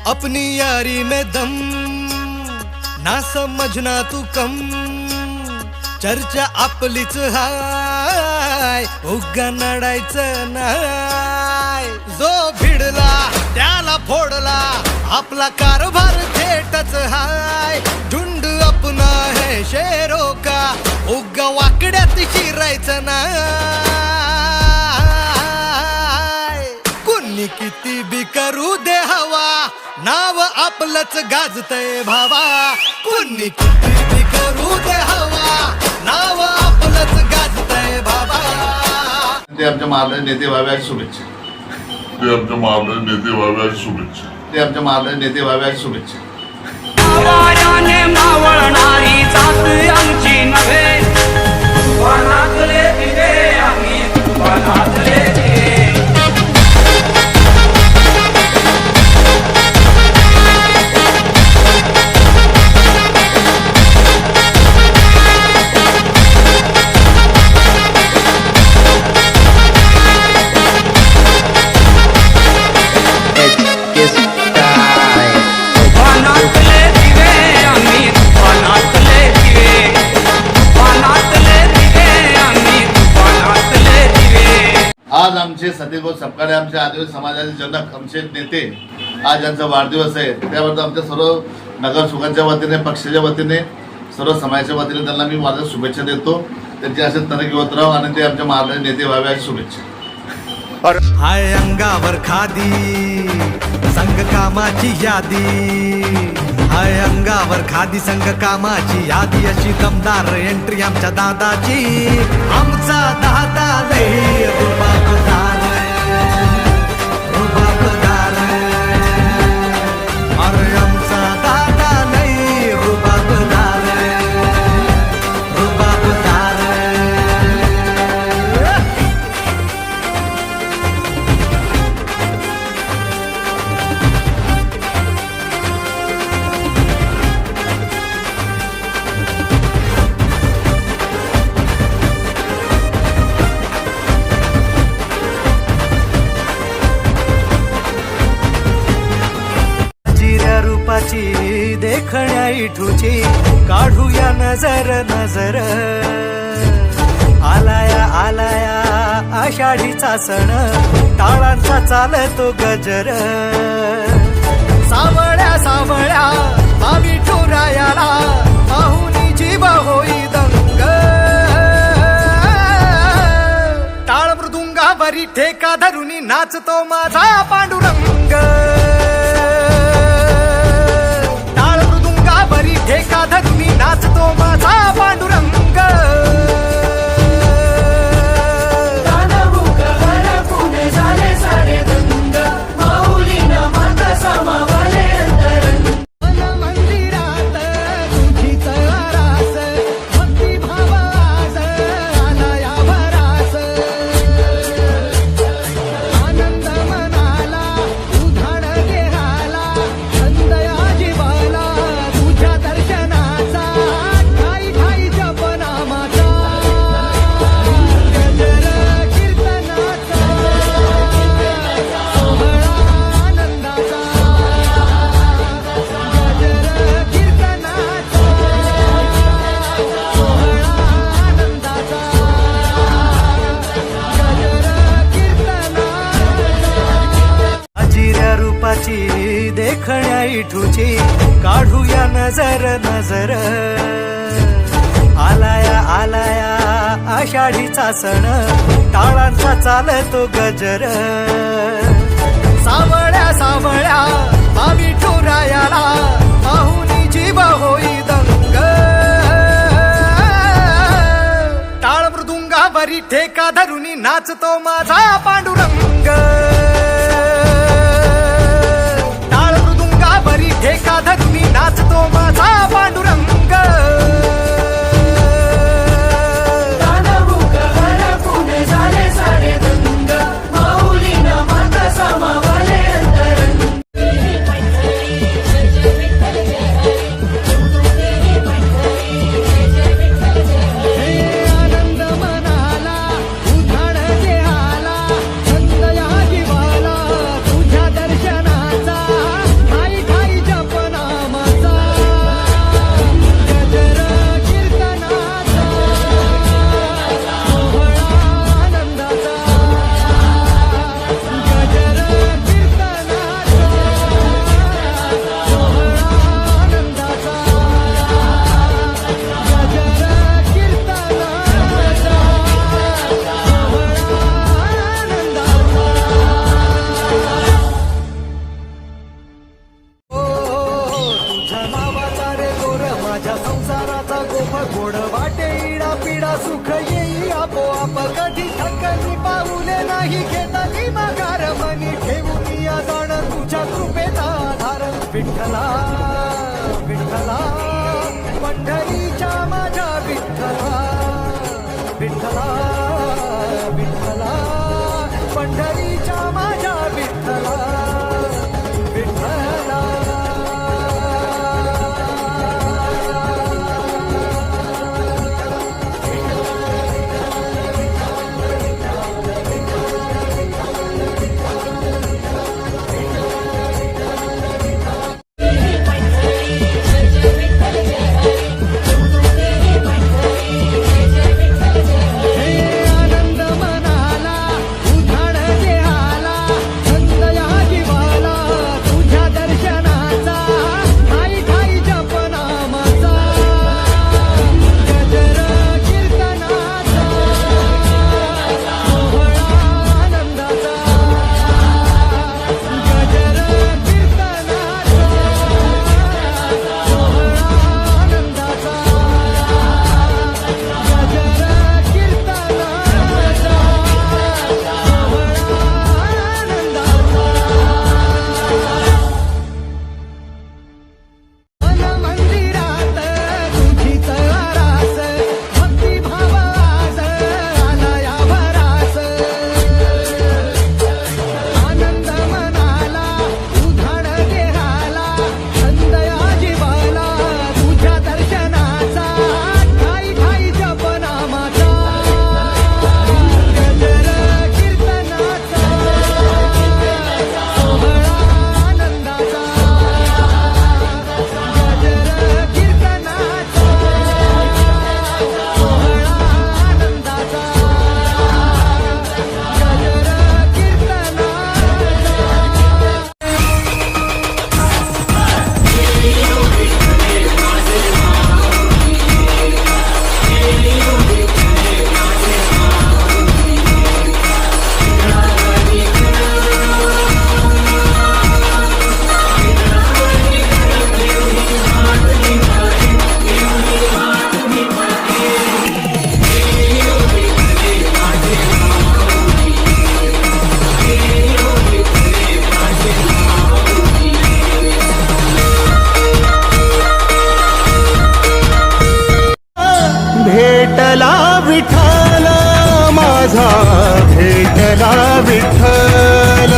अपनी यारी में दम ना समजना तू कम, चर्चा आपलीच हाय, उगा नडायचं नाय. जो भिडला त्याला फोडला, आपला कारभार थेटच हाय. झुंड अपना है शेरों का, उगा वाकड्यात शिरायचं नाय. कुणी किती बी करू दे हवा, नाव आपलंच गाजतय भावा. कुणी किती बी करू दे हवा, नाव आपलंच गाजतय भावा. ते आमच्या महाराष्ट्र नेते व्हाव्या शुभेच्छा. ते आमच्या महाराष्ट्र नेते व्हाव्या शुभेच्छा. ते आमच्या महाराष्ट्र नेते व्हाव्या शुभेच्छा. वाऱ्याने मावळणारी जात आमची नव्हे, वनातले दिवे आम्ही वनातले दिवे. आज आमचे सतीभाऊ सपकाळे, आमचे आदिवासी समाजाचे जनक, आमचे नेते, आज यांचा वाढदिवस आहे. त्याबद्दल आमच्या सर्व नगर सुखांच्या वतीने, पक्षाच्या वतीने, सर्व समाजाच्या वतीने त्यांना मी माझ्या शुभेच्छा देतो. त्यांची असे तरंगी होत राहू आणि ते आमच्या महाराष्ट्र नेते व्हाव्या शुभेच्छा. हाय अंगावर खादी संघ कामाची यादी, हाय अंगावर खादी संघ कामाची यादी. अशी दमदार एंट्री आमच्या दादाची. आमचा दादा लई रुबाबदार, रुबाबदार. अरे आमचा दादा लई रुबाबदार, रुबाबदार. रूपाची देखण्या इठूची काढूया नजर नजर. आलाया आलाया आषाढीचा सण, टाळांचा चालतो गजर. सावळ्या सावळ्या आम्ही ठुरायाला, पाहुनी जीव होई दंग. टाळ मृदुंगावरी ठेका धरुनी नाचतो माझा पांडुरंग. ठेका धरुनी नाचतो माझा पांडुरंग. मंदिरात तुझीच आरास, भक्तिभावास आलाया भरास. आनंद मनाला उधाण देहाला, संदया जीवाला तुझ्या दर्शनाचा. ठाई ठाई जप नामाचा, गजर कीर्तनाचा, सोहळा आनंदाचा. गजर कीर्तनाचा, सोहळा आनंदाचा. गजर कीर्तनाचा. अजिऱ्या रूपाची देखण्या इठूची काढूया नजर नजर. आलाया आलाया आषाढीचा सण, टाळांचा चालतो गजर. सावळ्या सावळ्या आम्ही ठुरायाला, पाहुनी जीव होई दंग. टाळ मृदुंगावरी ठेका धरुनी नाचतो माझा पांडुरंग. टाळ मृदुंगावरी ठेका धरुनी नाचतो माझा पांडुरंग. आनंद मनाला उधाण देहाला, संदया जीवाला तुझ्या दर्शनाचा. ठाई आपोआप कधी थकली पाऊले नाही घेतली माघार मनी ठेवून या जाण तुझ्या कृपेचा आधार विठ्ठला विठ्ठला पंढरीच्या माझ्या विठ्ठला विठ्ठला विठ्ठला पंढरीच्या माझ्या विठ्ठला विठ्ठला आनंद मनाला उधाण देहाला संत या जीवाला तुझ्या दर्शनाचा ठाई ठाई जपनामाचा गजर कीर्तनाचा सोहळा आनंदाचा गजर कीर्तनाचा सोहळा आनंदाचा मन मंदिरात तुझीच आरास भक्तिभाव आज आला या भरास आनंद मनाला उधाण देहाला संत या जीवाला तुझ्या दर्शनाचा ठाई ठाई जपनामाचा गजर कीर्तनाचा सोहळा आनंदाचा गजर कीर्तनाचा सोहळा आनंदाचा गजर कीर्तनाचा भेटला विठ्ठल माझा भेटला विठ्ठल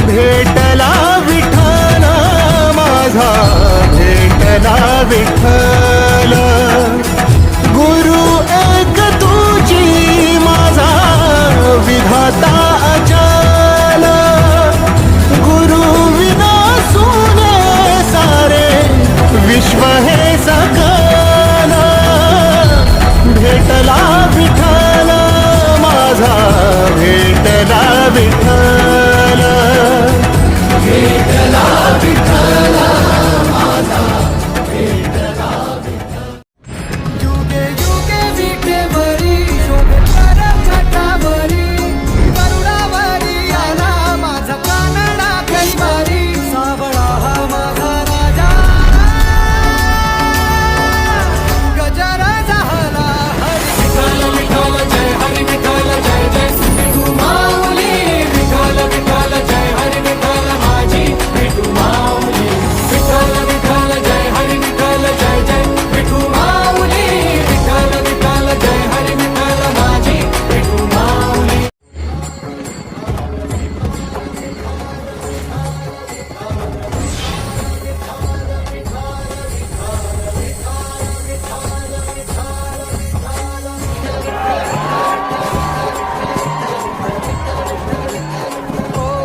भेटला विठ्ठल माझा भेटला विठ्ठल गुरु एक तुझी माझा विधाता अचल गुरु विना सुने सारे विश्व हे सकल भेटला विठ्ठल माझा भेटला विठ्ठल भेटला विठ्ठल माझा भेटला युगे युगे विटेवरी शोभे परछटावरी करुणावरी आला माझा कानडा कैवारी सावळा हा माझा राजा गजर झाला हरी विठ्ठल जय हरी विठ्ठल जय जय विठू माऊली विठ्ठल विठ्ठल जय हरी विठ्ठल माझी विठू माऊली विठ्ठल विठ्ठल जय हरी विठ्ठल जय जय विठू माऊली विठ्ठल विठ्ठल जय हरी विठ्ठल माझी विठू माऊली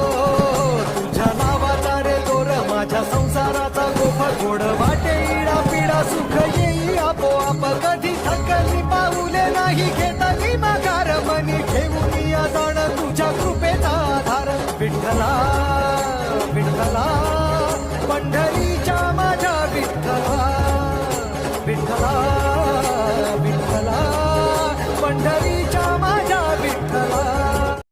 तुझ्या नावाचा रे दोर माझ्या संसाराचा गोफा गोड वाटे इडा पिडा सुख येई आपोआप कधी थकली पाऊले नाही घेतली माघार मनी ठेवून या जाण तुझ्या कृपेचा आधार विठ्ठला विठ्ठला पंढरीच्या माझ्या विठ्ठला विठ्ठला विठ्ठला पंढरीच्या माझ्या विठ्ठला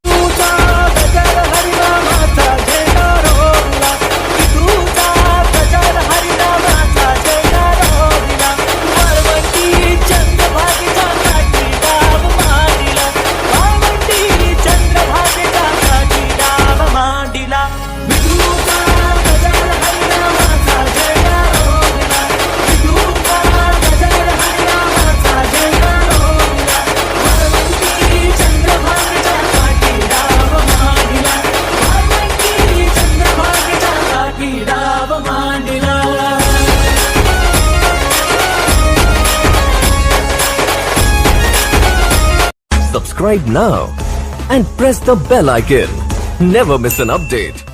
तुझा गजर हरिनामाचा झेंडा रोवला तुझा गजर हरिनामाचा झेंडा रोवला वरवंटी चंद्रभागेच्या काठी गाव मारी की डाव मांडला. Subscribe now and press the bell icon. Never miss an update.